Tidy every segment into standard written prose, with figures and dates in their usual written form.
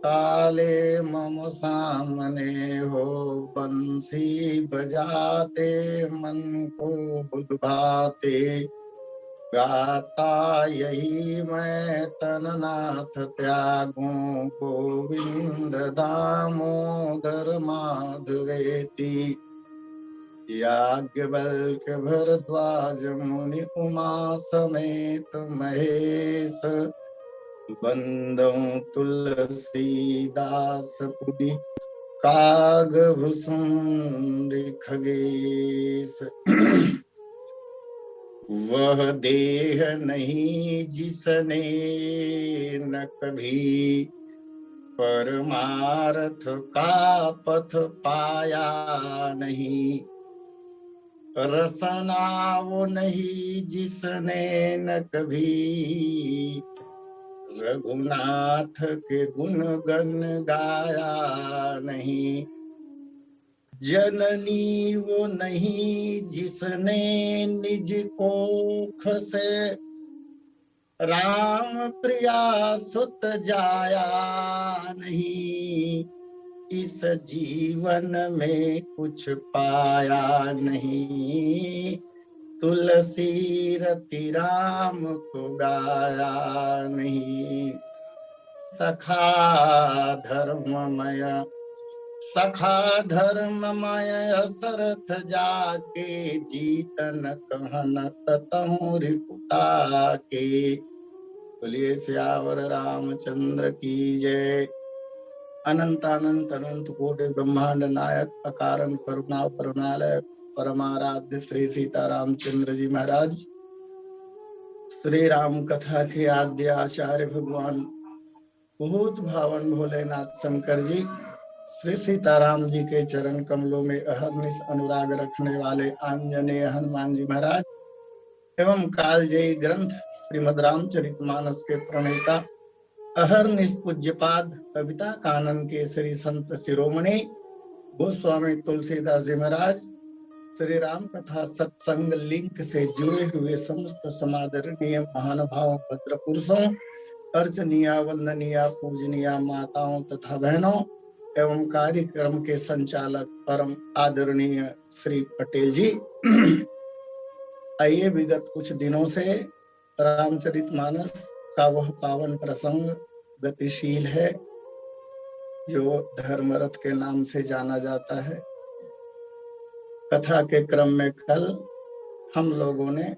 काले मम सामने हो, बंसी बजाते मन को बुलभाते। गाता यही मैं तननाथ त्यागूं, गोविंद दामोदर माधवेति। याज्ञवल्क्य भरद्वाज मुनि उमा समेत महेश, बंदौ तुलसीदास पुनि कागभूषुंड खगेश। वह देह नहीं जिसने न कभी परमार्थ का पथ पाया नहीं। रसना वो नहीं जिसने न कभी रघुनाथ के गुण गण गाया नहीं। जननी वो नहीं जिसने निज कोख से राम प्रिया सुत जाया नहीं। इस जीवन में कुछ पाया नहीं, तुलसी रति राम को गाया नहीं। सखा धर्ममय असरथ जाके, जीतन कहन कतहु रिपुता के। बोलिए सियावर रामचंद्र की जय। अनंत अनंत अनंत कोटि ब्रह्मांड नायक अकारण करुणा करुणालय परमाराध्य श्री सीतारामचंद्र जी महाराज, श्री राम कथा के आद्य आचार्य भगवान बहुत भावन भोलेनाथ शंकर जी, श्री सीताराम जी के चरण कमलों में अहर्निश अनुराग रखने वाले आंजनेय हनुमान जी महाराज एवं कालजयी ग्रंथ श्रीमद् रामचरितमानस के प्रणेता अहर्निश पूज्यपाद कविता कानन के श्री संत शिरोमणि गोस्वामी तुलसीदास जी महाराज, श्री राम कथा सत्संग लिंक से जुड़े हुए समस्त समादरणीय महानुभावों भद्र पुरुषों, अर्चनीय वंदनीय पूजनीय माताओं तथा बहनों एवं कार्यक्रम के संचालक परम आदरणीय श्री पटेल जी। आइए, विगत कुछ दिनों से रामचरितमानस का वह पावन प्रसंग गतिशील है जो धर्मरथ के नाम से जाना जाता है। कथा के क्रम में कल हम लोगों ने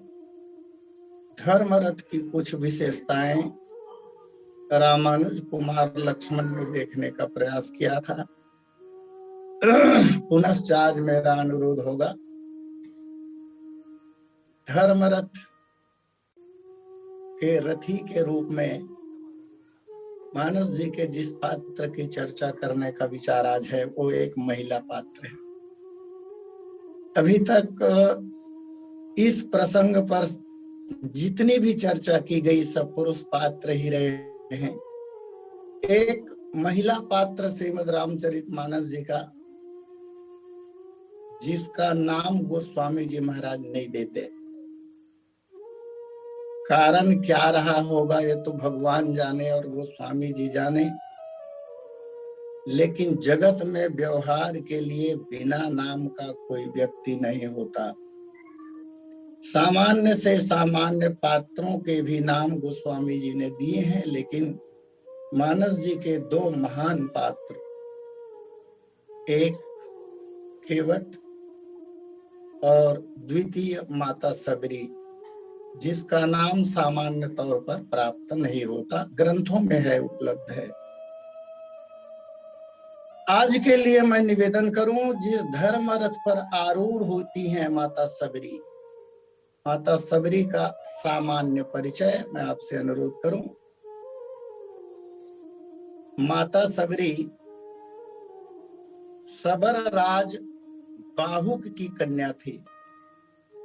धर्मरथ की कुछ विशेषताएं रामानुज कुमार लक्ष्मण में देखने का प्रयास किया था। पुनश्च आज मेरा अनुरोध होगा, धर्मरथ के रथी के रूप में मानस जी के जिस पात्र की चर्चा करने का विचार आज है वो एक महिला पात्र है। अभी तक इस प्रसंग पर जितनी भी चर्चा की गई सब पुरुष पात्र ही रहे हैं। एक महिला पात्र श्रीमद् रामचरितमानस जी का, जिसका नाम गोस्वामी जी महाराज नहीं देते। कारण क्या रहा होगा ये तो भगवान जाने और गोस्वामी जी जाने, लेकिन जगत में व्यवहार के लिए बिना नाम का कोई व्यक्ति नहीं होता। सामान्य से सामान्य पात्रों के भी नाम गोस्वामी जी ने दिए हैं, लेकिन मानस जी के दो महान पात्र, एक केवट और द्वितीय माता सबरी, जिसका नाम सामान्य तौर पर प्राप्त नहीं होता, ग्रंथों में है, उपलब्ध है। आज के लिए मैं निवेदन करूं, जिस धर्म रथ पर आरूढ़ होती हैं माता सबरी, माता सबरी का सामान्य परिचय मैं आपसे अनुरोध करूं। माता सबरी सबर राज बाहुक की कन्या थी।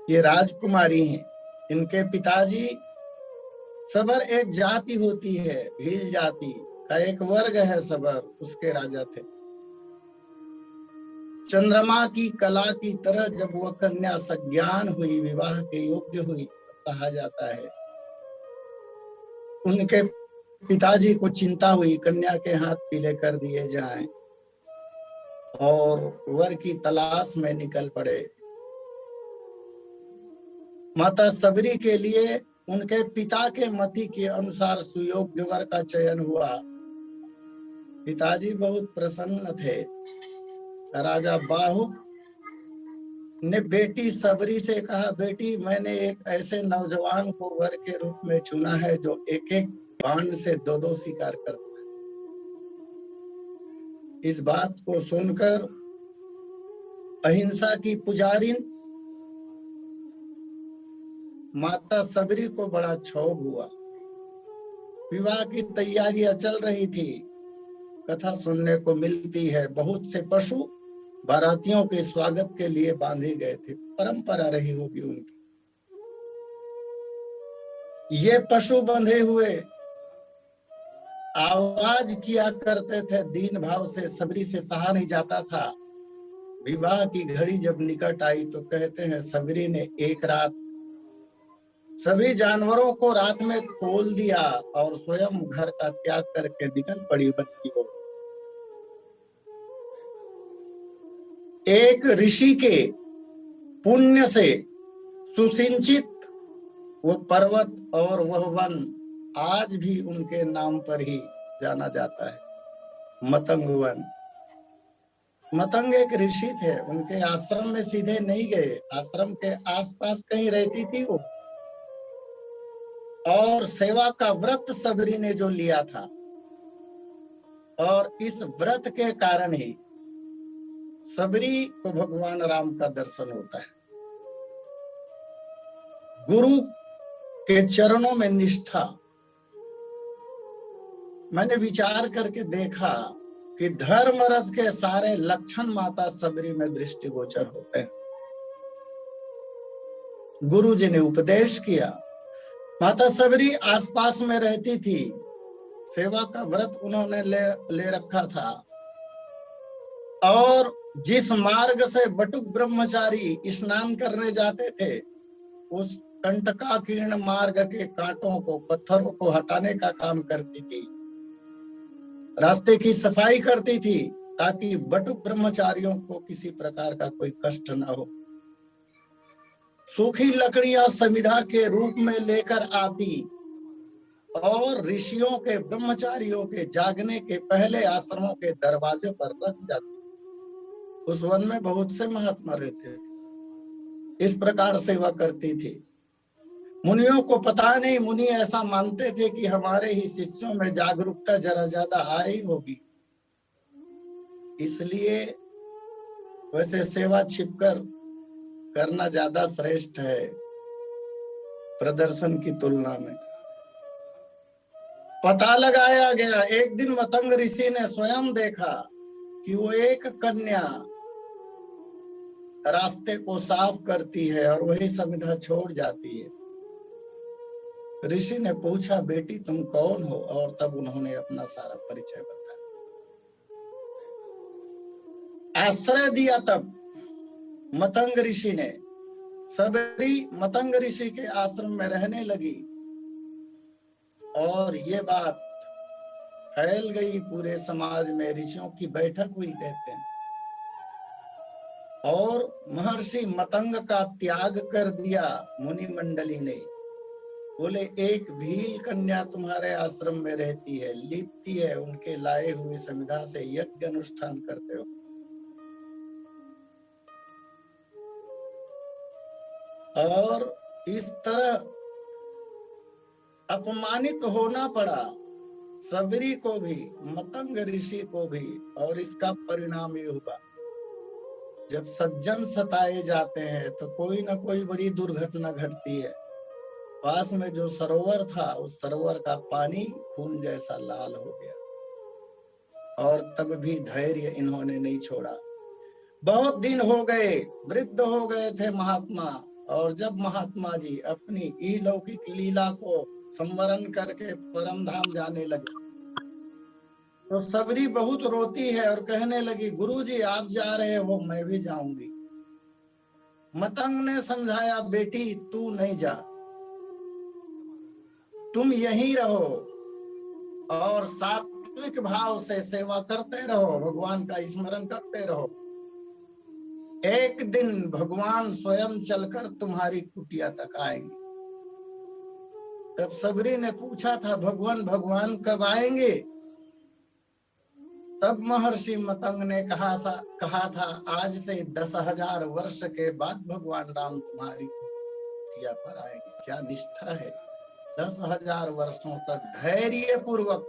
ये राजकुमारी हैं। इनके पिताजी, सबर एक जाति होती है, भील जाति का एक वर्ग है सबर, उसके राजा थे। चंद्रमा की कला की तरह जब वह कन्या सज्ञान हुई, विवाह के योग्य हुई, तो कहा जाता है उनके पिताजी को चिंता हुई, कन्या के हाथ पीले कर दिए जाएं, और वर की तलाश में निकल पड़े। माता सबरी के लिए उनके पिता के मति के अनुसार सुयोग्य वर का चयन हुआ। पिताजी बहुत प्रसन्न थे। राजा बाहु ने बेटी सबरी से कहा, बेटी मैंने एक ऐसे नौजवान को वर के रूप में चुना है जो एक एक बाण से दो दो शिकार करता है। इस बात को सुनकर अहिंसा की पुजारिन माता सबरी को बड़ा क्षोभ हुआ। विवाह की तैयारियां चल रही थी। कथा सुनने को मिलती है बहुत से पशु बारातियों के स्वागत के लिए बांधे गए थे, परंपरा रही होगी उनकी। ये पशु बंधे हुए आवाज किया करते थे, दीन भाव से सबरी से सहा नहीं जाता था। विवाह की घड़ी जब निकट आई तो कहते हैं सबरी ने एक रात सभी जानवरों को रात में खोल दिया और स्वयं घर का त्याग करके निकल पड़ी वन की ओर। एक ऋषि के पुण्य से सुसिंचित वह पर्वत और वह वन आज भी उनके नाम पर ही जाना जाता है, मतंग वन। मतंग एक ऋषि थे, उनके आश्रम में सीधे नहीं गए, आश्रम के आसपास कहीं रहती थी वो। और सेवा का व्रत सबरी ने जो लिया था, और इस व्रत के कारण ही सबरी को भगवान राम का दर्शन होता है। गुरु के चरणों में निष्ठा। मैंने विचार करके देखा कि धर्मरथ के सारे लक्षण माता सबरी में दृष्टिगोचर होते हैं। गुरु जी ने उपदेश किया। माता सबरी आसपास में रहती थी, सेवा का व्रत उन्होंने ले रखा था, और जिस मार्ग से बटुक ब्रह्मचारी स्नान करने जाते थे, उस कंटकाकीर्ण मार्ग के कांटों को, पत्थरों को हटाने का काम करती थी, रास्ते की सफाई करती थी, ताकि बटुक ब्रह्मचारियों को किसी प्रकार का कोई कष्ट न हो। सूखी लकड़ियां समिधा के रूप में लेकर आती और ऋषियों के, ब्रह्मचारियों के जागने के पहले आश्रमों के दरवाजे पर रख जाती। उस वन में बहुत से महात्मा रहते थे, इस प्रकार सेवा करती थी। मुनियों को पता नहीं, मुनि ऐसा मानते थे कि हमारे ही शिष्यों में जागरूकता जरा ज्यादा आ रही होगी, इसलिए वैसे सेवा छिपकर करना ज्यादा श्रेष्ठ है प्रदर्शन की तुलना में। पता लगाया गया। एक दिन मतंग ऋषि ने स्वयं देखा कि वो एक कन्या रास्ते को साफ करती है और वही समिधा छोड़ जाती है। ऋषि ने पूछा, बेटी तुम कौन हो? और तब उन्होंने अपना सारा परिचय बताया। आश्रय दिया तब मतंग ऋषि ने। सबरी मतंग ऋषि के आश्रम में रहने लगी और ये बात फैल गई पूरे समाज में। ऋषियों की बैठक हुई कहते हैं, और महर्षि मतंग का त्याग कर दिया मुनि मंडली ने। बोले एक भील कन्या तुम्हारे आश्रम में रहती है, लिपती है, उनके लाए हुए समिधा से यज्ञ अनुष्ठान करते हो। और इस तरह अपमानित होना पड़ा सबरी को भी, मतंग ऋषि को भी। और इसका परिणाम ये हुआ, जब सज्जन सताए जाते हैं तो कोई ना कोई बड़ी दुर्घटना घटती है। पास में जो सरोवर था, उस सरोवर का पानी खून जैसा लाल हो गया। और तब भी धैर्य इन्होंने नहीं छोड़ा। बहुत दिन हो गए, वृद्ध हो गए थे महात्मा। और जब महात्मा जी अपनी अलौकिक लीला को संवरण करके परम धाम जाने लगे, तो सबरी बहुत रोती है और कहने लगी, गुरुजी आप जा रहे हो, मैं भी जाऊंगी। मतंग ने समझाया, बेटी तू नहीं जा, तुम यहीं रहो और सात्विक भाव से सेवा करते रहो, भगवान का स्मरण करते रहो। एक दिन भगवान स्वयं चलकर तुम्हारी कुटिया तक आएंगे। तब सबरी ने पूछा था, भगवान कब आएंगे? तब महर्षि मतंग ने कहा था, आज से 10,000 वर्ष के बाद भगवान राम तुम्हारी कुटिया पर आएंगे। क्या निष्ठा है! 10,000 वर्षों तक धैर्य पूर्वक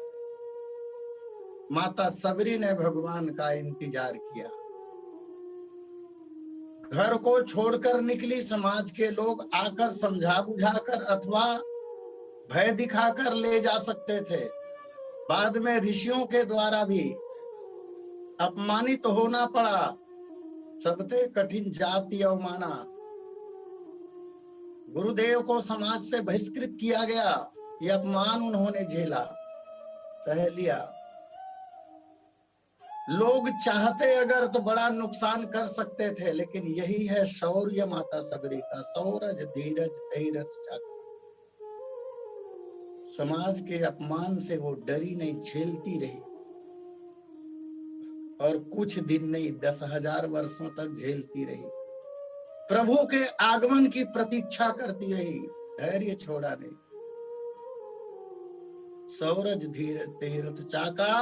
माता सबरी ने भगवान का इंतजार किया। घर को छोड़कर निकली, समाज के लोग आकर समझा बुझाकर अथवा भय दिखाकर ले जा सकते थे। बाद में ऋषियों के द्वारा भी अपमानित होना पड़ा। सबसे कठिन जाति अवमाना, गुरुदेव को समाज से बहिष्कृत किया गया। यह अपमान उन्होंने झेला, सह लिया। लोग चाहते अगर तो बड़ा नुकसान कर सकते थे, लेकिन यही है शौर्य माता सबरी का, सौरज धीरज धैर्य चाका। समाज के अपमान से वो डरी नहीं, झेलती रही। और कुछ दिन नहीं, 10,000 वर्षों तक झेलती रही। प्रभु के आगमन की प्रतीक्षा करती रही, धैर्य छोड़ा नहीं। सौरज धीरज धैर्य चाका,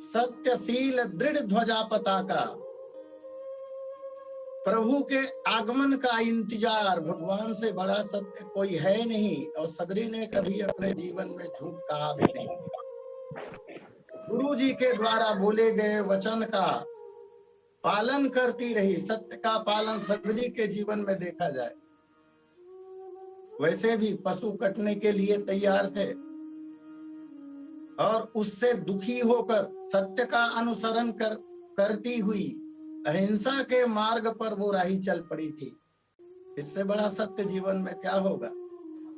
सत्यशील दृढ़ ध्वजा पताका। प्रभु के आगमन का इंतजार, भगवान से बड़ा सत्य कोई है नहीं। और सबरी ने कभी अपने जीवन में झूठ कहा भी नहीं। गुरु जी के द्वारा बोले गए वचन का पालन करती रही। सत्य का पालन सबरी के जीवन में देखा जाए। वैसे भी पशु कटने के लिए तैयार थे और उससे दुखी होकर सत्य का अनुसरण करती हुई अहिंसा के मार्ग पर वो राही चल पड़ी थी। इससे बड़ा सत्य जीवन में क्या होगा?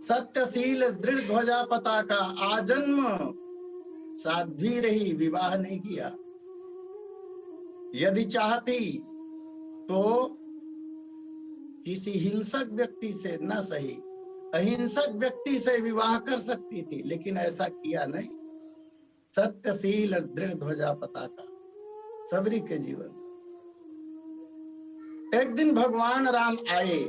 सत्यशील दृढ़ ध्वजा पताका, आजन्म साध्वी रही, विवाह नहीं किया। यदि चाहती तो किसी हिंसक व्यक्ति से, न सही अहिंसक व्यक्ति से विवाह कर सकती थी, लेकिन ऐसा किया नहीं। सत्यशील दृढ़ ध्वजा पताका सबरी के जीवन। एक दिन भगवान राम आए,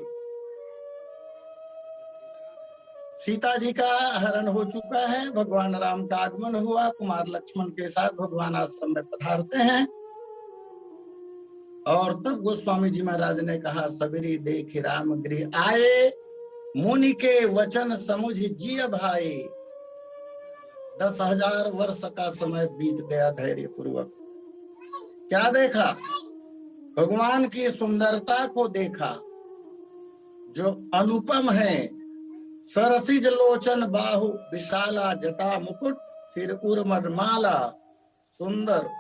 सीता जी का हरण हो चुका है, भगवान राम का आगमन हुआ। कुमार लक्ष्मण के साथ भगवान आश्रम में पधारते हैं। और तब गोस्वामी जी महाराज ने कहा, सबरी देख राम गृह आए, मुनि के वचन समुझ जिय भाई। 10,000 वर्ष का समय बीत गया धैर्य पूर्वक। क्या देखा? भगवान की सुंदरता को देखा, जो अनुपम है। सरसिज लोचन बाहु विशाला, जटा मुकुट सिर उर्ममाला, सुंदर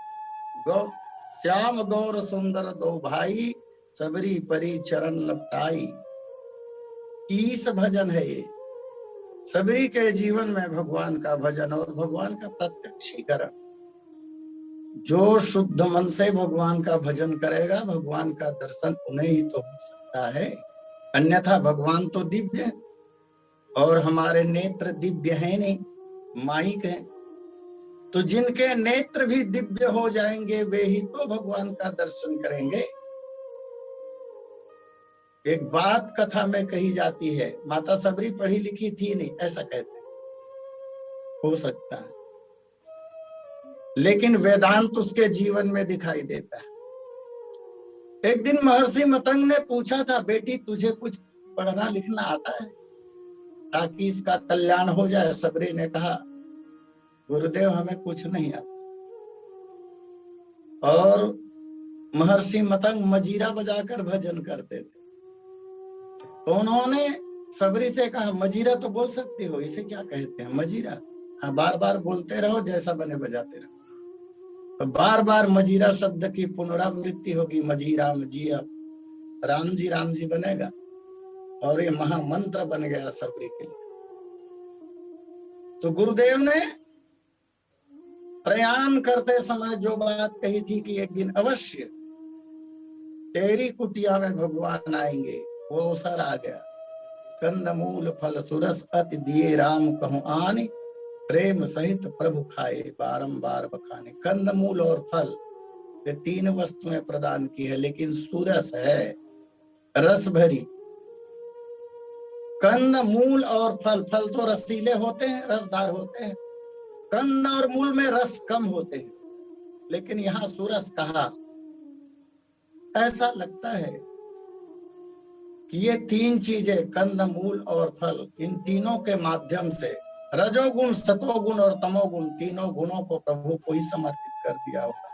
श्याम गौर सुंदर दो भाई, सबरी परी चरण लपटाई। ईश भजन है ये। सबरी के जीवन में भगवान का भजन और भगवान का प्रत्यक्षीकरण। जो शुद्ध मन से भगवान का भजन करेगा, भगवान का दर्शन उन्हें ही तो हो सकता है। अन्यथा भगवान तो दिव्य है और हमारे नेत्र दिव्य हैं नहीं, माइक हैं। तो जिनके नेत्र भी दिव्य हो जाएंगे, वे ही तो भगवान का दर्शन करेंगे। एक बात कथा में कही जाती है, माता सबरी पढ़ी लिखी थी नहीं ऐसा कहते हैं, हो सकता है, लेकिन वेदांत उसके जीवन में दिखाई देता है। एक दिन महर्षि मतंग ने पूछा था, बेटी तुझे कुछ पढ़ना लिखना आता है ताकि इसका कल्याण हो जाए? सबरी ने कहा, गुरुदेव हमें कुछ नहीं आता। और महर्षि मतंग मजीरा बजाकर भजन करते थे, तो उन्होंने सबरी से कहा, मजीरा तो बोल सकती हो, इसे क्या कहते हैं? मजीरा? हाँ, बार बार बोलते रहो, जैसा बने बजाते रहो। तो बार बार मजीरा शब्द की पुनरावृत्ति होगी, मजीरा मजीरा, राम जी बनेगा, और ये महामंत्र बन गया सबरी के लिए। तो गुरुदेव ने प्रयाण करते समय जो बात कही थी कि एक दिन अवश्य तेरी कुटिया में भगवान आएंगे, वो अवसर आ गया। कंद मूल फल सुरस अति दिए राम कहूं आने, प्रेम सहित प्रभु खाए बारंबार बखाने। कंद मूल और फल, ये तीन वस्तुएं प्रदान की है, लेकिन सुरस है, रस भरी। कंद मूल और फल, फल तो रसीले होते हैं, रसदार होते हैं, कंद और मूल में रस कम होते हैं, लेकिन यहां सुरस कहा। ऐसा लगता है कि ये तीन चीजें, कंद मूल और फल, इन तीनों के माध्यम से रजोगुण सतोगुण और तमोगुण, तीनों गुणों को प्रभु को ही समर्पित कर दिया होगा।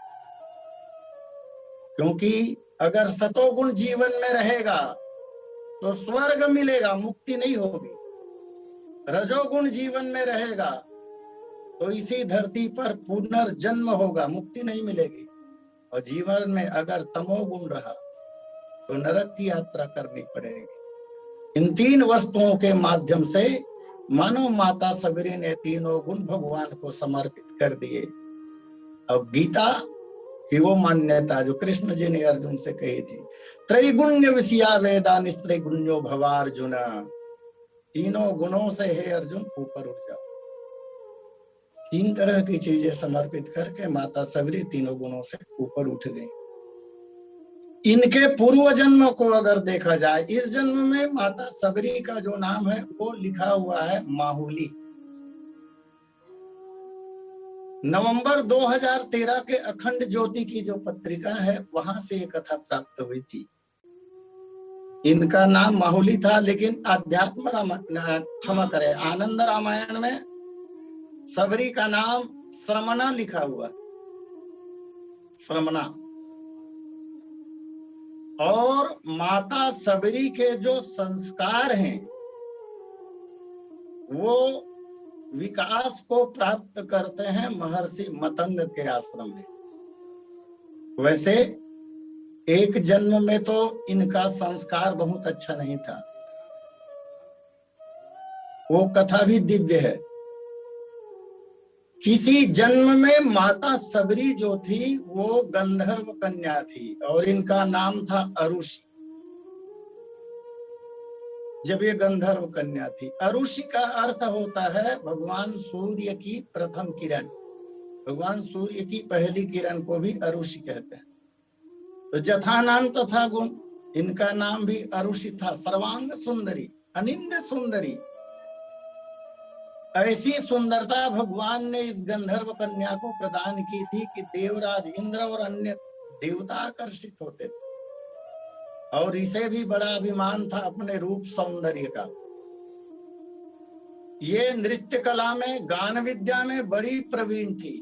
क्योंकि अगर सतोगुण जीवन में रहेगा तो स्वर्ग मिलेगा, मुक्ति नहीं होगी। रजोगुण जीवन में रहेगा तो इसी धरती पर पुनर्जन्म होगा, मुक्ति नहीं मिलेगी। और जीवन में अगर तमोगुण रहा तो नरक की यात्रा करनी पड़ेगी। इन तीन वस्तुओं के माध्यम से मानो माता सबरी ने तीनों गुण भगवान को समर्पित कर दिए। अब गीता की वो मान्यता जो कृष्ण जी ने अर्जुन से कही थी, त्रैगुण्य विषया वेदा निस्त्रैगुण्यो भवार्जुन, तीनों गुणों से हे अर्जुन ऊपर उठ जाओ। तीन तरह की चीजें समर्पित करके माता सबरी तीनों गुणों से ऊपर उठ गई। इनके पूर्व जन्म को अगर देखा जाए, इस जन्म में माता सबरी का जो नाम है वो लिखा हुआ है माहुली। नवंबर 2013 के अखंड ज्योति की जो पत्रिका है वहां से ये कथा प्राप्त हुई थी। इनका नाम माहुली था, लेकिन अध्यात्म रामायण, क्षमा करें, आनंद रामायण में सबरी का नाम श्रमणा लिखा हुआ, श्रमणा। और माता सबरी के जो संस्कार हैं वो विकास को प्राप्त करते हैं महर्षि मतंग के आश्रम में। वैसे एक जन्म में तो इनका संस्कार बहुत अच्छा नहीं था, वो कथा भी दिव्य है। किसी जन्म में माता सबरी जो थी वो गंधर्व कन्या थी और इनका नाम था अरुषि। जब ये गंधर्व कन्या थी, अरुषि का अर्थ होता है भगवान सूर्य की प्रथम किरण। भगवान सूर्य की पहली किरण को भी अरुषि कहते हैं। तो जथा नाम तथा गुण, इनका नाम भी अरुषि था। सर्वांग सुंदरी, अनिंद सुंदरी, ऐसी सुंदरता भगवान ने इस गंधर्व कन्या को प्रदान की थी कि देवराज इंद्र और अन्य देवता आकर्षित होते थे। और इसे भी बड़ा अभिमान था अपने रूप सौंदर्य का। ये नृत्य कला में, गान विद्या में बड़ी प्रवीण थी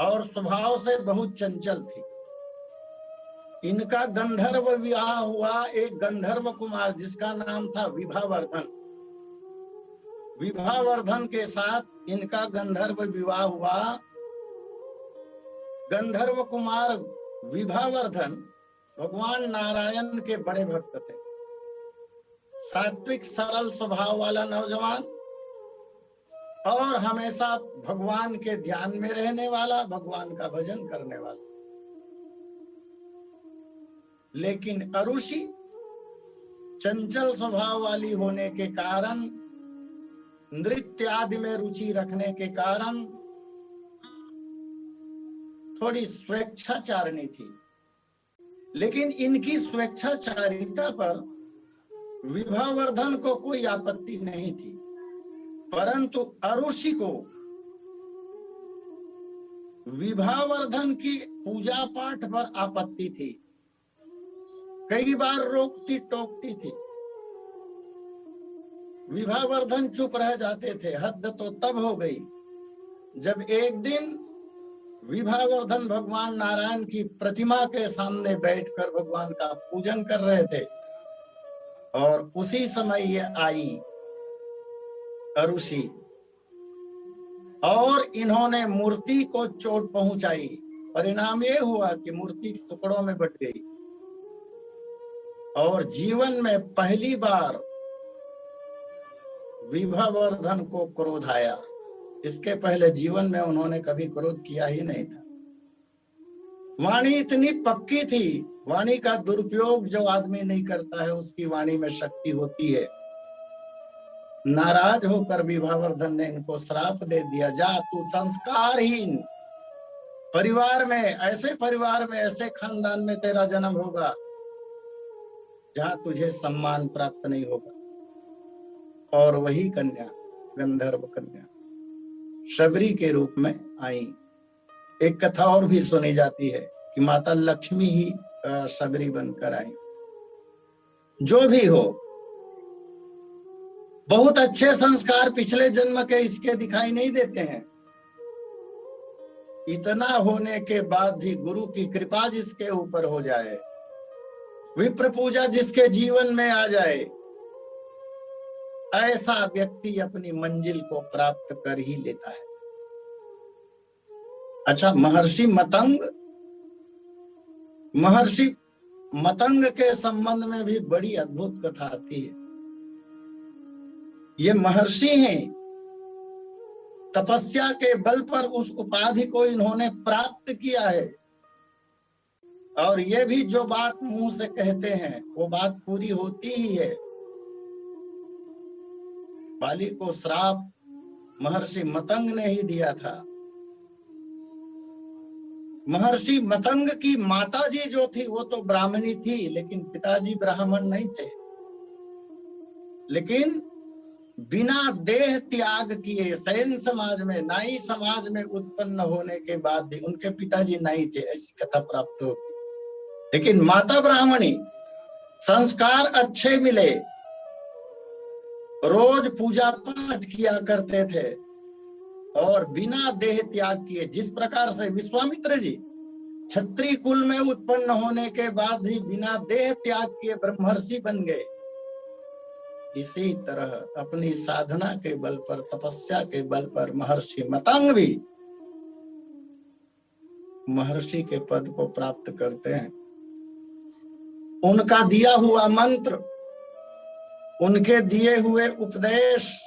और स्वभाव से बहुत चंचल थी। इनका गंधर्व विवाह हुआ एक गंधर्व कुमार जिसका नाम था विभावर्धन। विभावर्धन के साथ इनका गंधर्व विवाह हुआ। गंधर्व कुमार विभावर्धन भगवान नारायण के बड़े भक्त थे। सात्विक सरल स्वभाव वाला नौजवान और हमेशा भगवान के ध्यान में रहने वाला, भगवान का भजन करने वाला। लेकिन अरुषि चंचल स्वभाव वाली होने के कारण, नृत्य आदि में रुचि रखने के कारण थोड़ी स्वेच्छाचारिणी थी। लेकिन इनकी स्वेच्छाचारिता पर विभावर्धन को कोई आपत्ति नहीं थी, परंतु अरुषि को विभावर्धन की पूजा पाठ पर आपत्ति थी। कई बार रोकती टोकती थी, विभावर्धन चुप रह जाते थे। हद तो तब हो गई जब एक दिन विभावर्धन भगवान नारायण की प्रतिमा के सामने बैठकर भगवान का पूजन कर रहे थे, और उसी समय ये आई अरुषि, और इन्होंने मूर्ति को चोट पहुंचाई। परिणाम ये हुआ कि मूर्ति टुकड़ों में बट गई, और जीवन में पहली बार विभावर्धन को क्रोध आया। इसके पहले जीवन में उन्होंने कभी क्रोध किया ही नहीं था। वाणी इतनी पक्की थी, वाणी का दुरुपयोग जो आदमी नहीं करता है उसकी वाणी में शक्ति होती है। नाराज होकर विभावर्धन ने इनको श्राप दे दिया, जा तू संस्कारहीन परिवार में, ऐसे खानदान में तेरा जन्म होगा जहां तुझे सम्मान प्राप्त नहीं होगा। और वही कन्या गंधर्व कन्या शबरी के रूप में आई। एक कथा और भी सुनी जाती है कि माता लक्ष्मी ही शबरी बनकर आई। जो भी हो, बहुत अच्छे संस्कार पिछले जन्म के इसके दिखाई नहीं देते हैं। इतना होने के बाद भी गुरु की कृपा जिसके ऊपर हो जाए, विप्र पूजा जिसके जीवन में आ जाए, ऐसा व्यक्ति अपनी मंजिल को प्राप्त कर ही लेता है। अच्छा, महर्षि मतंग के संबंध में भी बड़ी अद्भुत कथा आती है। ये महर्षि हैं, तपस्या के बल पर उस उपाधि को इन्होंने प्राप्त किया है, और ये भी जो बात मुंह से कहते हैं वो बात पूरी होती ही है। बाली को श्राप महर्षि मतंग ने ही दिया था। महर्षि मतंग की माताजी जो थी वो तो ब्राह्मणी थी, लेकिन पिताजी ब्राह्मण नहीं थे। लेकिन बिना देह त्याग किए सैन समाज में, नाई समाज में उत्पन्न होने के बाद भी उनके पिताजी नाई थे, ऐसी कथा प्राप्त होती। लेकिन माता ब्राह्मणी, संस्कार अच्छे मिले, रोज पूजा पाठ किया करते थे और बिना देह त्याग किए, जिस प्रकार से विश्वामित्र जी क्षत्रिय कुल में उत्पन्न होने के बाद भी बिना देह त्याग किए ब्रह्मर्षि बन गए, इसी तरह अपनी साधना के बल पर, तपस्या के बल पर महर्षि मतंग भी महर्षि के पद को प्राप्त करते हैं। उनका दिया हुआ मंत्र, उनके दिए हुए उपदेश,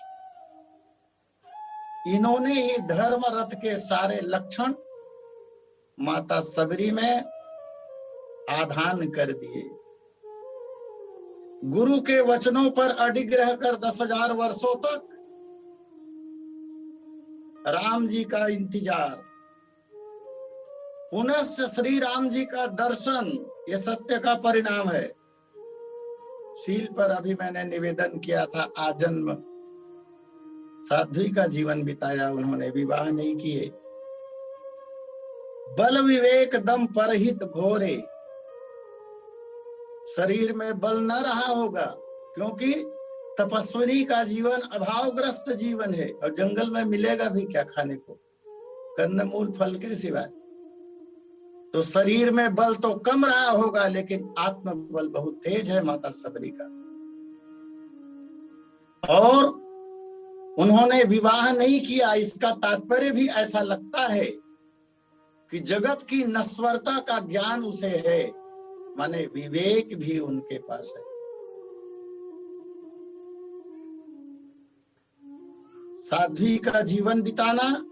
इन्होंने ही धर्म रथ के सारे लक्षण माता सबरी में आधान कर दिए। गुरु के वचनों पर अडिग रहकर 10,000 वर्षों तक राम जी का इंतजार, पुनश्च श्री राम जी का दर्शन, ये सत्य का परिणाम है। शील पर अभी मैंने निवेदन किया था, आजन्म साध्वी का जीवन बिताया उन्होंने, विवाह नहीं किए। बल विवेक दम परहित घोरे, शरीर में बल न रहा होगा क्योंकि तपस्विनी का जीवन अभावग्रस्त जीवन है, और जंगल में मिलेगा भी क्या खाने को, कंदमूल फल के सिवाय। तो शरीर में बल तो कम रहा होगा, लेकिन आत्म बल बहुत तेज है माता सबरी का। और उन्होंने विवाह नहीं किया, इसका तात्पर्य भी ऐसा लगता है कि जगत की नश्वरता का ज्ञान उसे है, माने विवेक भी उनके पास है। साध्वी का जीवन बिताना,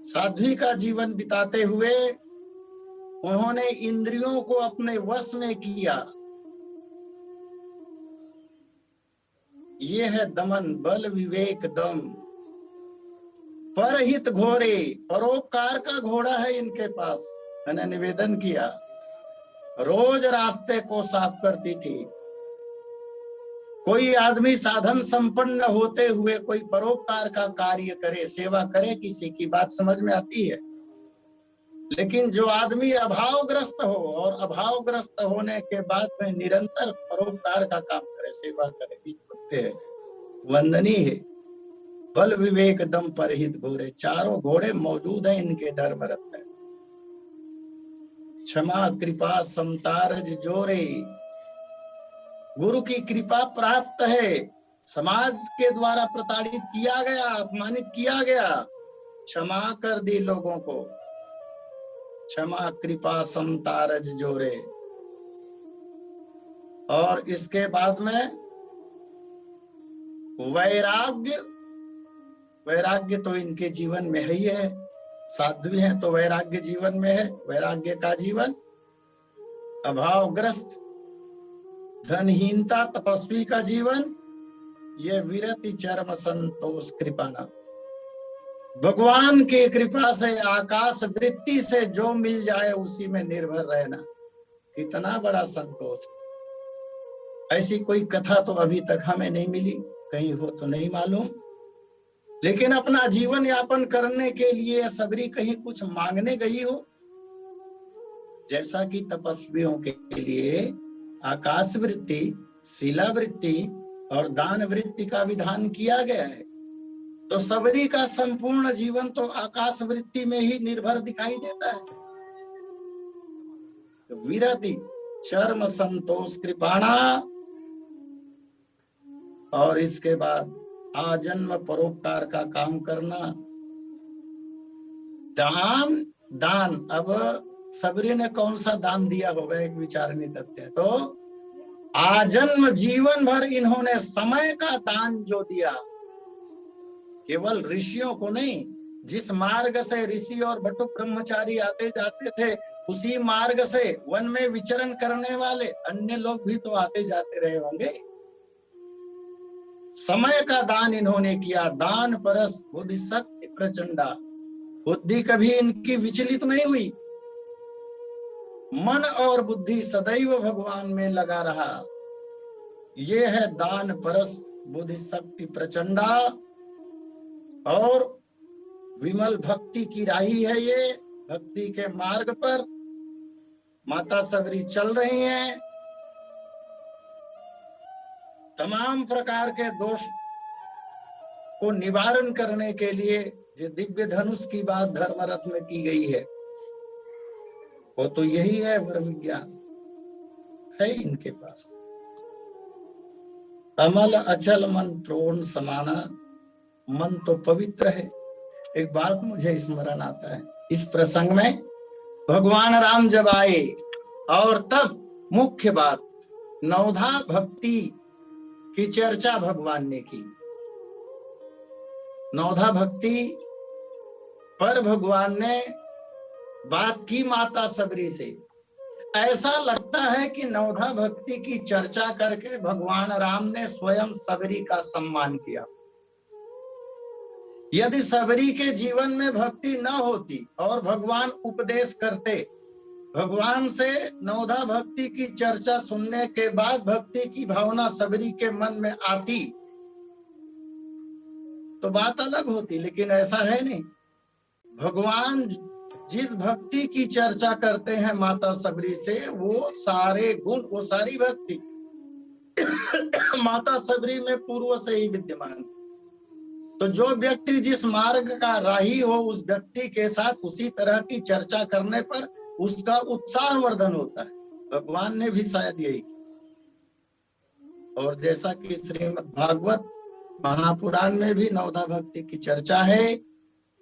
साध्वी का जीवन बिताते हुए उन्होंने इंद्रियों को अपने वश में किया। ये है दमन, बल विवेक दम। परहित घोड़े, परोपकार का घोड़ा है इनके पास। मैंने निवेदन किया, रोज रास्ते को साफ करती थी। कोई आदमी साधन संपन्न होते हुए कोई परोपकार का कार्य करे, सेवा करे, किसी की बात समझ में आती है। लेकिन जो आदमी अभावग्रस्त हो और अभावग्रस्त होने के बाद में निरंतर परोपकार का काम करे, सेवा करे, स्तुत्य है, वंदनीय है। बल विवेक दम परहित घोरे, चारों घोड़े मौजूद हैं इनके धर्म रथ में। क्षमा कृपा समतारज जोरे, गुरु की कृपा प्राप्त है। समाज के द्वारा प्रताड़ित किया गया, अपमानित किया गया, क्षमा कर दी लोगों को। क्षमा कृपा समतारज जोरे। और इसके बाद में वैराग्य, वैराग्य तो इनके जीवन में ही है। साध्वी है तो वैराग्य जीवन में है, वैराग्य का जीवन। अभावग्रस्त, धनहीनता, तपस्वी का जीवन, ये विरति चरम संतोष कृपाना। भगवान की कृपा से, आकाश वृत्ति से जो मिल जाए उसी में निर्भर रहना, कितना बड़ा संतोष। ऐसी कोई कथा तो अभी तक हमें नहीं मिली, कहीं हो तो नहीं मालूम। लेकिन अपना जीवन यापन करने के लिए सबरी कहीं कुछ मांगने गई हो, जैसा कि तपस्वियों के लिए आकाश वृत्ति, शिला वृत्ति और दान वृत्ति का विधान किया गया है। तो सबरी का संपूर्ण जीवन तो आकाश वृत्ति में ही निर्भर दिखाई देता है। तो विरति चर्म संतोष कृपाणा, और इसके बाद आजन्म परोपकार का काम करना। दान, दान, अब सबरी ने कौन सा दान दिया होगा, एक विचारणीय तथ्य है। तो आजन्म जीवन भर इन्होंने समय का दान जो दिया, केवल ऋषियों को नहीं, जिस मार्ग से ऋषि और बटु ब्रह्मचारी आते जाते थे, उसी मार्ग से वन में विचरण करने वाले अन्य लोग भी तो आते जाते रहे होंगे। समय का दान इन्होंने किया। दान परस बुद्धि शक्ति प्रचंडा, बुद्धि कभी इनकी विचलित नहीं हुई। मन और बुद्धि सदैव भगवान में लगा रहा। ये है दान परस बुद्धि शक्ति प्रचंडा। और विमल भक्ति की राही है ये। भक्ति के मार्ग पर माता सबरी चल रही हैं। तमाम प्रकार के दोष को निवारण करने के लिए जो दिव्य धनुष की बात धर्मरथ में की गई है, वो तो यही है, वर विज्ञान है इनके पास। अमल अचल मन त्रोण समाना, मन तो पवित्र है। एक बात मुझे स्मरण आता है, इस प्रसंग में भगवान राम जब आए और तब मुख्य बात नवधा भक्ति की चर्चा भगवान ने की। नवधा भक्ति पर भगवान ने बात की माता सबरी से। ऐसा लगता है कि नवधा भक्ति की चर्चा करके भगवान राम ने स्वयं सबरी का सम्मान किया। यदि सबरी के जीवन में भक्ति न होती और भगवान उपदेश करते, भगवान से नवधा भक्ति की चर्चा सुनने के बाद भक्ति की भावना सबरी के मन में आती तो बात अलग होती, लेकिन ऐसा है नहीं। भगवान जिस भक्ति की चर्चा करते हैं माता सबरी से, वो सारे गुण, वो सारी भक्ति माता सबरी में पूर्व से ही विद्यमान। तो जो व्यक्ति जिस मार्ग का राही हो, उस व्यक्ति के साथ उसी तरह की चर्चा करने पर उसका उत्साह वर्धन होता है। भगवान ने भी शायद यही किया। और जैसा कि श्रीमद् भागवत महापुराण में भी नवधा भक्ति की चर्चा है,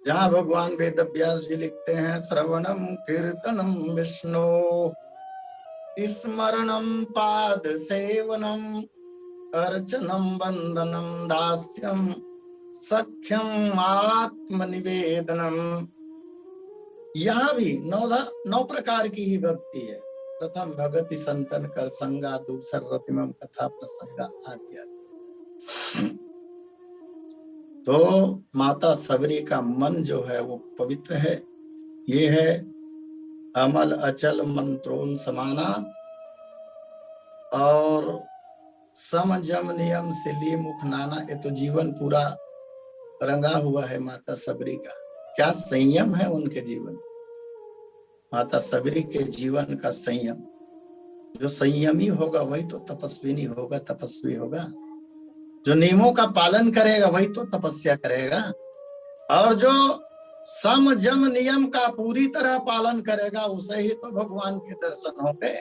जहां भगवान वेद व्यास जी लिखते हैं, श्रवणम कीर्तनम विष्णु स्मरणम पाद सेवनम अर्चनम वंदनम दास्यम सख्यम आत्मनिवेदनम। यहाँ भी नौ प्रकार की ही भक्ति है। प्रथम भगति संतन कर संगा, दूसर रतिमम कथा प्रसंगा आदि। तो माता सबरी का मन जो है वो पवित्र है। ये है अमल अचल मंत्रों समाना और सम जम नियम सिली मुख नाना। ये तो जीवन पूरा रंगा हुआ है माता सबरी का। क्या संयम है उनके जीवन, माता सबरी के जीवन का संयम। जो संयमी होगा वही तो तपस्विनी होगा, तपस्वी होगा। जो नियमों का पालन करेगा वही तो तपस्या करेगा। और जो सम जम नियम का पूरी तरह पालन करेगा उसे ही तो भगवान के दर्शन होंगे।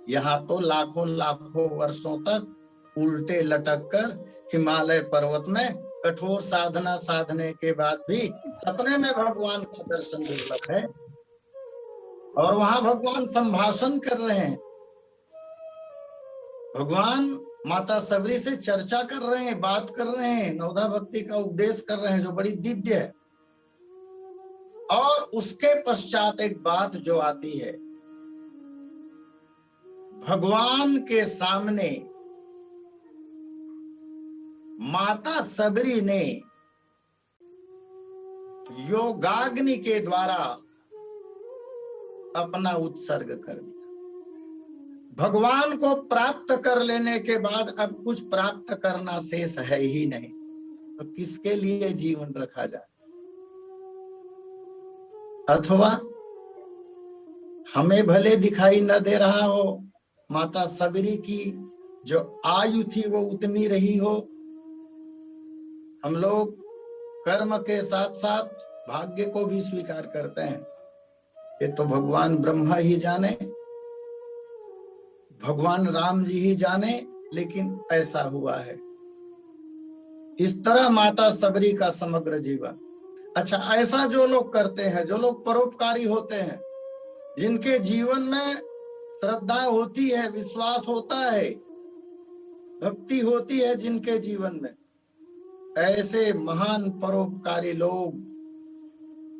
यहाँ तो लाखों लाखों वर्षों तक उल्टे लटक कर हिमालय पर्वत में कठोर साधना साधने के बाद भी सपने में भगवान का दर्शन दुर्लभ है। और वहां भगवान संभाषण कर रहे हैं, भगवान माता सबरी से चर्चा कर रहे हैं, बात कर रहे हैं, नवधा भक्ति का उपदेश कर रहे हैं जो बड़ी दिव्य है। और उसके पश्चात एक बात जो आती है, भगवान के सामने माता सबरी ने योगाग्नि के द्वारा अपना उत्सर्ग कर दिया। भगवान को प्राप्त कर लेने के बाद अब कुछ प्राप्त करना शेष है ही नहीं, तो किसके लिए जीवन रखा जाए। अथवा हमें भले दिखाई न दे रहा हो, माता सबरी की जो आयु थी वो उतनी रही हो, हम लोग कर्म के साथ साथ भाग्य को भी स्वीकार करते हैं। ये तो भगवान ब्रह्मा ही जाने, भगवान राम जी ही जाने, लेकिन ऐसा हुआ है। इस तरह माता सबरी का समग्र जीवन। अच्छा, ऐसा जो लोग करते हैं, जो लोग परोपकारी होते हैं, जिनके जीवन में श्रद्धा होती है, विश्वास होता है, भक्ति होती है जिनके जीवन में, ऐसे महान परोपकारी लोग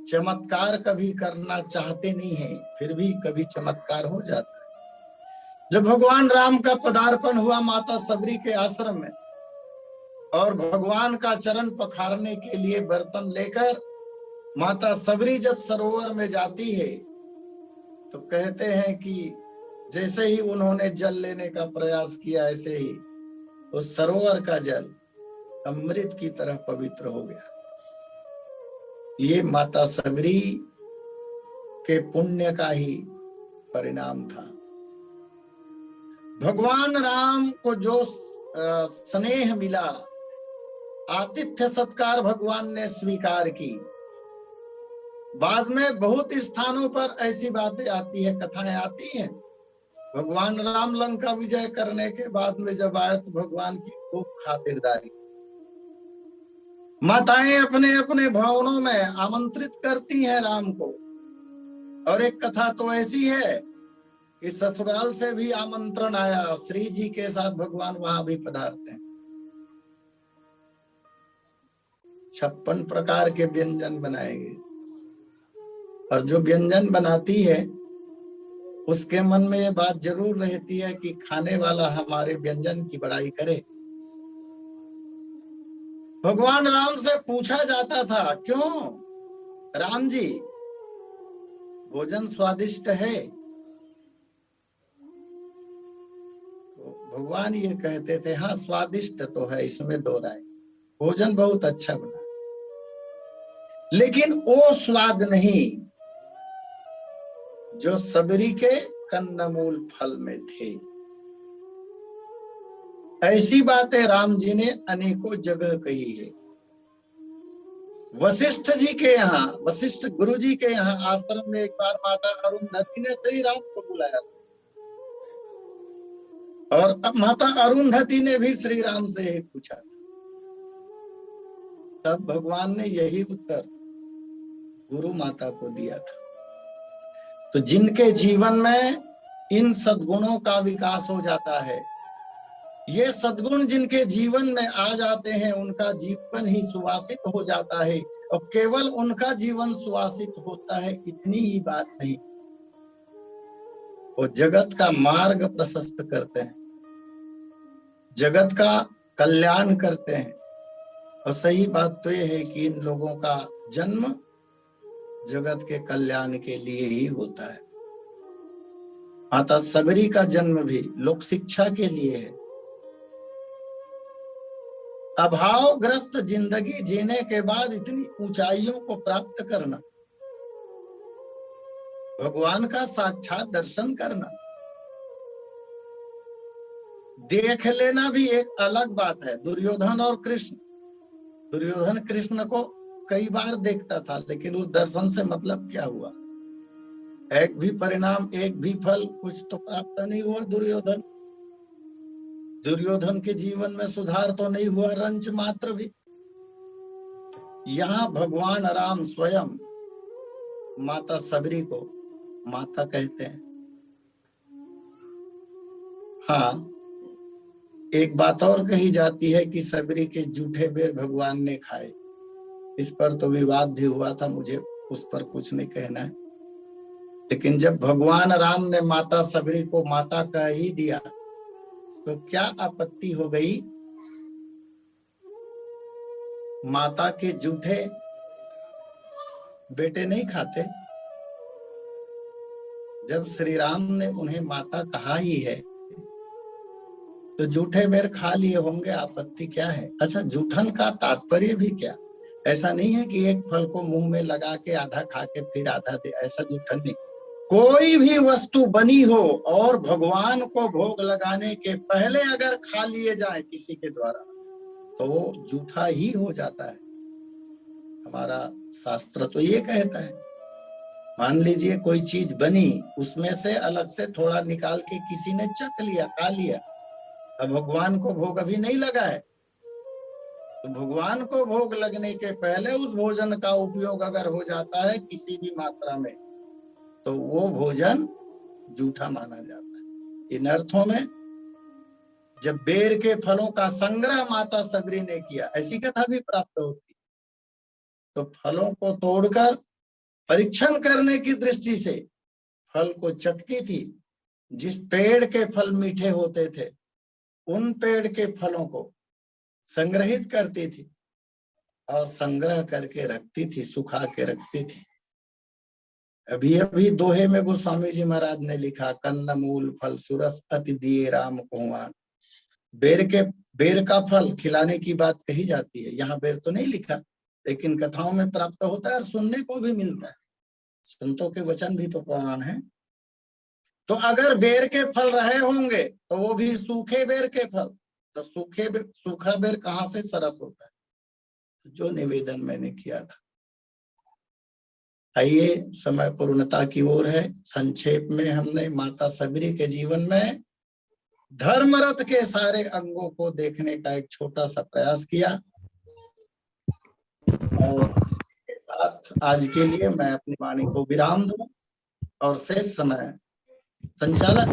चमत्कार कभी करना चाहते नहीं है, फिर भी कभी चमत्कार हो जाता है। जब भगवान राम का पदार्पण हुआ माता सबरी के आश्रम में, और भगवान का चरण पखारने के लिए बर्तन लेकर माता सबरी जब सरोवर में जाती है, तो कहते हैं कि जैसे ही उन्होंने जल लेने का प्रयास किया, ऐसे ही उस सरोवर का जल अमृत की तरह पवित्र हो गया। ये माता सबरी के पुण्य का ही परिणाम था। भगवान राम को जो स्नेह मिला, आतिथ्य सत्कार भगवान ने स्वीकार की। बाद में बहुत स्थानों पर ऐसी बातें आती है, कथाएं आती हैं। भगवान राम लंका विजय करने के बाद में जब आए तो भगवान की खूब खातिरदारी, माताएं अपने अपने भवनों में आमंत्रित करती हैं राम को। और एक कथा तो ऐसी है कि ससुराल से भी आमंत्रण आया, श्री जी के साथ भगवान वहां भी पधारते हैं। 56 प्रकार के व्यंजन बनाएंगे, और जो व्यंजन बनाती है उसके मन में ये बात जरूर रहती है कि खाने वाला हमारे व्यंजन की बड़ाई करे। भगवान राम से पूछा जाता था, क्यों राम जी भोजन स्वादिष्ट है? तो भगवान ये कहते थे, हाँ स्वादिष्ट तो है, इसमें दो राय, भोजन बहुत अच्छा बना, लेकिन वो स्वाद नहीं जो सबरी के कंदमूल फल में थे। ऐसी बातें राम जी ने अनेकों जगह कही है। वशिष्ठ जी के यहाँ, वशिष्ठ गुरु जी के यहाँ आश्रम में एक बार माता अरुंधति ने श्री राम को बुलाया, और अब माता अरुंधति ने भी श्री राम से ही पूछा। तब भगवान ने यही उत्तर गुरु माता को दिया था। तो जिनके जीवन में इन सद्गुणों का विकास हो जाता है, ये सद्गुण जिनके जीवन में आ जाते हैं, उनका जीवन ही सुवासित हो जाता है। और केवल उनका जीवन सुवासित होता है इतनी ही बात नहीं, वो जगत का मार्ग प्रशस्त करते हैं, जगत का कल्याण करते हैं। और सही बात तो ये है कि इन लोगों का जन्म जगत के कल्याण के लिए ही होता है। माता सबरी का जन्म भी लोक शिक्षा के लिए है। अभावग्रस्त जिंदगी जीने के बाद इतनी ऊंचाइयों को प्राप्त करना, भगवान का साक्षात दर्शन करना, देख लेना भी एक अलग बात है। दुर्योधन और कृष्ण, दुर्योधन कृष्ण को कई बार देखता था, लेकिन उस दर्शन से मतलब क्या हुआ? एक भी परिणाम, एक भी फल कुछ तो प्राप्त नहीं हुआ। दुर्योधन के जीवन में सुधार तो नहीं हुआ, रंच मात्र भी। यहाँ भगवान राम स्वयं माता सबरी को माता कहते हैं। हाँ, एक बात और कही जाती है कि सबरी के जूठे बेर भगवान ने खाए। इस पर तो विवाद भी हुआ था, मुझे उस पर कुछ नहीं कहना है। लेकिन जब भगवान राम ने माता सबरी को माता कह ही दिया तो क्या आपत्ति हो गई? माता के जूठे बेटे नहीं खाते। जब श्री राम ने उन्हें माता कहा ही है तो जूठे बेर खा लिए होंगे, आपत्ति क्या है? अच्छा, जूठन का तात्पर्य भी क्या? ऐसा नहीं है कि एक फल को मुंह में लगा के आधा खा के फिर आधा दे, ऐसा जूठन नहीं। कोई भी वस्तु बनी हो और भगवान को भोग लगाने के पहले अगर खा लिए जाए किसी के द्वारा तो वो जूठा ही हो जाता है। हमारा शास्त्र तो ये कहता है। मान लीजिए कोई चीज बनी, उसमें से अलग से थोड़ा निकाल के किसी ने चख लिया, खा लिया, अब भगवान को भोग अभी नहीं लगा है, तो भगवान को भोग लगने के पहले उस भोजन का उपयोग अगर हो जाता है किसी भी मात्रा में तो वो भोजन जूठा माना जाता है। इन अर्थों में जब बेर के फलों का संग्रह माता सबरी ने किया, ऐसी कथा भी प्राप्त होती, तो फलों को तोड़कर परीक्षण करने की दृष्टि से फल को चखती थी। जिस पेड़ के फल मीठे होते थे उन पेड़ के फलों को संग्रहित करती थी और संग्रह करके रखती थी, सुखा के रखती थी। अभी अभी दोहे में गोस्वामी जी महाराज ने लिखा, कंदमूल फल सुरस अति दिए राम कुंवान। बेर का फल खिलाने की बात कही जाती है। यहाँ बेर तो नहीं लिखा, लेकिन कथाओं में प्राप्त होता है और सुनने को भी मिलता है। संतों के वचन भी तो प्रमाण है। तो अगर बेर के फल रहे होंगे तो वो भी सूखे बेर के फल, तो सूखा बेर कहाँ से सरस होता है? जो निवेदन मैंने किया था। आइए, समय पूर्णता की ओर है। संक्षेप में हमने माता सबरी के जीवन में धर्मरथ के सारे अंगों को देखने का एक छोटा सा प्रयास किया और इसके साथ आज के लिए मैं अपनी वाणी को विराम दूं और शेष समय संचालक